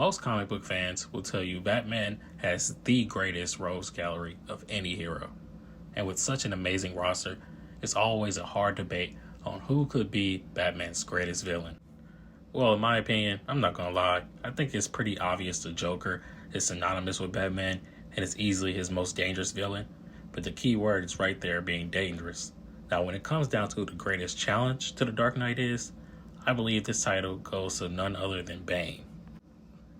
Most comic book fans will tell you Batman has the greatest rogues gallery of any hero. And with such an amazing roster, it's always a hard debate on who could be Batman's greatest villain. Well, in my opinion, I'm not gonna lie, I think it's pretty obvious the Joker is synonymous with Batman and is easily his most dangerous villain, but the key word is right there, being dangerous. Now, when it comes down to who the greatest challenge to the Dark Knight is, I believe this title goes to none other than Bane.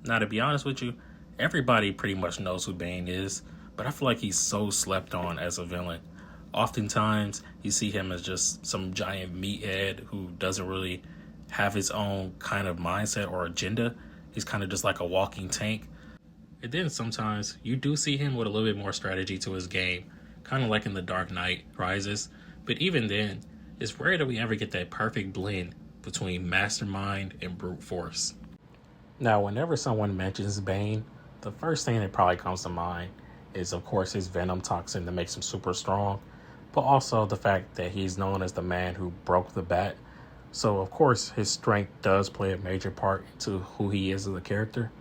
Now, to be honest with you, everybody pretty much knows who Bane is, but I feel like he's so slept on as a villain. Oftentimes, you see him as just some giant meathead who doesn't really have his own kind of mindset or agenda. He's kind of just like a walking tank. And then sometimes you do see him with a little bit more strategy to his game, kind of like in The Dark Knight Rises. But even then, it's rare that we ever get that perfect blend between mastermind and brute force. Now, whenever someone mentions Bane, the first thing that probably comes to mind is, of course, his venom toxin that makes him super strong, but also the fact that he's known as the man who broke the bat. So, of course, his strength does play a major part into who he is as a character.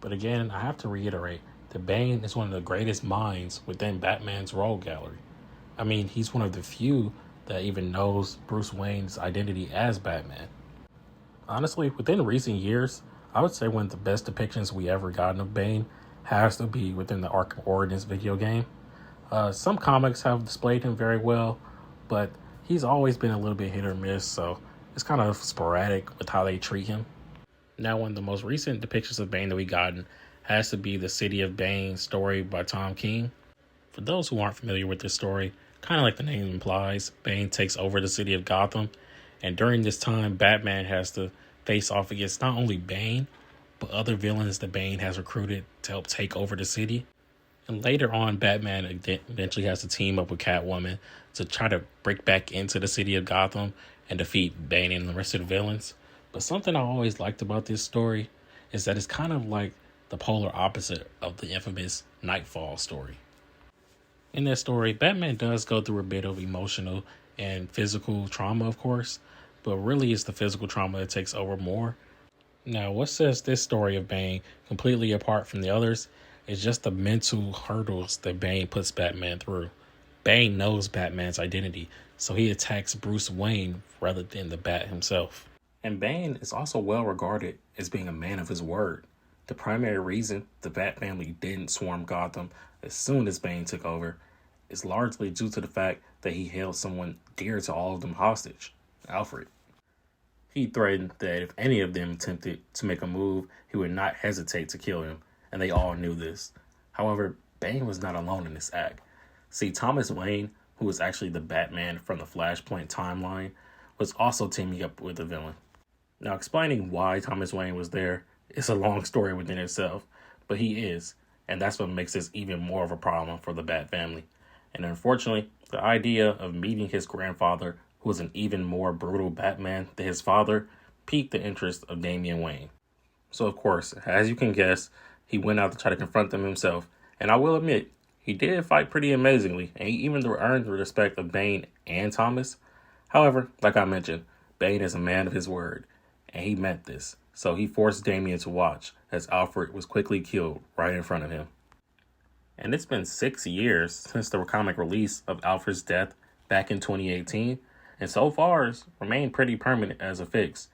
But again, I have to reiterate that Bane is one of the greatest minds within Batman's rogue gallery. I mean, he's one of the few that even knows Bruce Wayne's identity as Batman. Honestly, within recent years, I would say one of the best depictions we ever gotten of Bane has to be within the Arkham Origins video game. Some comics have displayed him very well, but he's always been a little bit hit or miss, so it's kind of sporadic with how they treat him. Now, one of the most recent depictions of Bane that we gotten has to be the City of Bane story by Tom King. For those who aren't familiar with this story, kind of like the name implies, Bane takes over the city of Gotham, and during this time, Batman has to face off against not only Bane, but other villains that Bane has recruited to help take over the city. And later on, Batman eventually has to team up with Catwoman to try to break back into the city of Gotham and defeat Bane and the rest of the villains. But something I always liked about this story is that it's kind of like the polar opposite of the infamous Nightfall story. In that story, Batman does go through a bit of emotional and physical trauma, of course, but really it's the physical trauma that takes over more. Now, what sets this story of Bane completely apart from the others is just the mental hurdles that Bane puts Batman through. Bane knows Batman's identity, so he attacks Bruce Wayne rather than the Bat himself. And Bane is also well regarded as being a man of his word. The primary reason the Bat family didn't swarm Gotham as soon as Bane took over is largely due to the fact that he held someone dear to all of them hostage, Alfred. He threatened that if any of them attempted to make a move, he would not hesitate to kill him, and they all knew this. However, Bane was not alone in this act. See, Thomas Wayne, who was actually the Batman from the Flashpoint timeline, was also teaming up with the villain. Now, explaining why Thomas Wayne was there is a long story within itself, but he is, and that's what makes this even more of a problem for the Bat family. And unfortunately, the idea of meeting his grandfather, who was an even more brutal Batman than his father, piqued the interest of Damian Wayne. So, of course, as you can guess, he went out to try to confront them himself, and I will admit, he did fight pretty amazingly, and he even earned the respect of Bane and Thomas. However, like I mentioned, Bane is a man of his word, and he meant this, so he forced Damian to watch as Alfred was quickly killed right in front of him. And it's been 6 years since the comic release of Alfred's death back in 2018, and so far it's remained pretty permanent as a fix.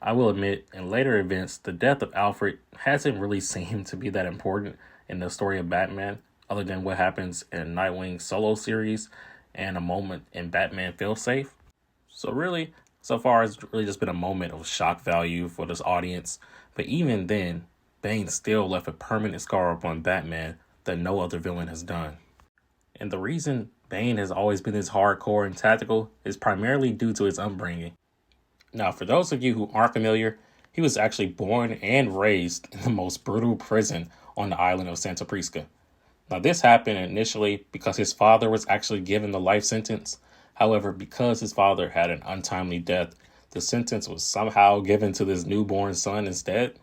I will admit, in later events, the death of Alfred hasn't really seemed to be that important in the story of Batman, other than what happens in Nightwing's solo series and a moment in Batman Failsafe. So really, so far it's really just been a moment of shock value for this audience, but even then, Bane still left a permanent scar upon Batman that no other villain has done. And the reason Bane has always been this hardcore and tactical is primarily due to his upbringing. Now, for those of you who aren't familiar, he was actually born and raised in the most brutal prison on the island of Santa Prisca. Now, this happened initially because his father was actually given the life sentence. However, because his father had an untimely death, the sentence was somehow given to this newborn son instead.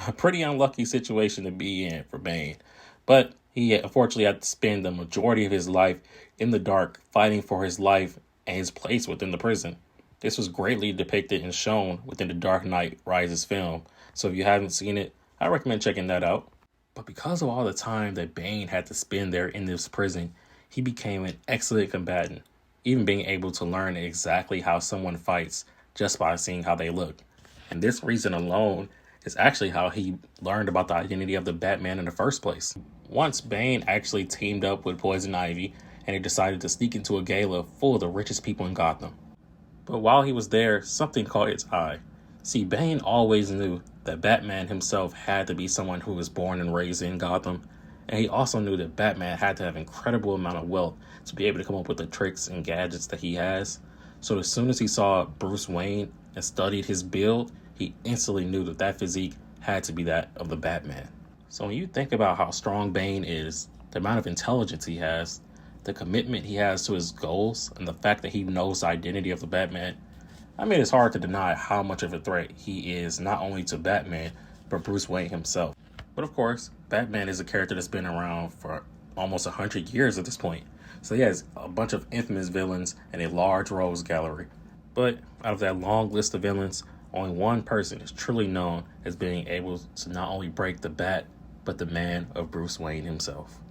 A pretty unlucky situation to be in for Bane, but he unfortunately had to spend the majority of his life in the dark fighting for his life and his place within the prison. This was greatly depicted and shown within the Dark Knight Rises film, So if you haven't seen it, I recommend checking that out. But because of all the time that Bane had to spend there in this prison, he became an excellent combatant, even being able to learn exactly how someone fights just by seeing how they look. And this reason alone is actually how he learned about the identity of the Batman in the first place. Once Bane actually teamed up with Poison Ivy and he decided to sneak into a gala full of the richest people in Gotham. But while he was there, something caught its eye. See, Bane always knew that Batman himself had to be someone who was born and raised in Gotham, and he also knew that Batman had to have an incredible amount of wealth to be able to come up with the tricks and gadgets that he has. So as soon as he saw Bruce Wayne and studied his build, he instantly knew that that physique had to be that of the Batman. So when you think about how strong Bane is, the amount of intelligence he has, the commitment he has to his goals, and the fact that he knows the identity of the Batman, I mean, it's hard to deny how much of a threat he is not only to Batman, but Bruce Wayne himself. But of course, Batman is a character that's been around for almost 100 years at this point. So he has a bunch of infamous villains and a large rogues gallery. But out of that long list of villains, only one person is truly known as being able to not only break the bat, but the man of Bruce Wayne himself.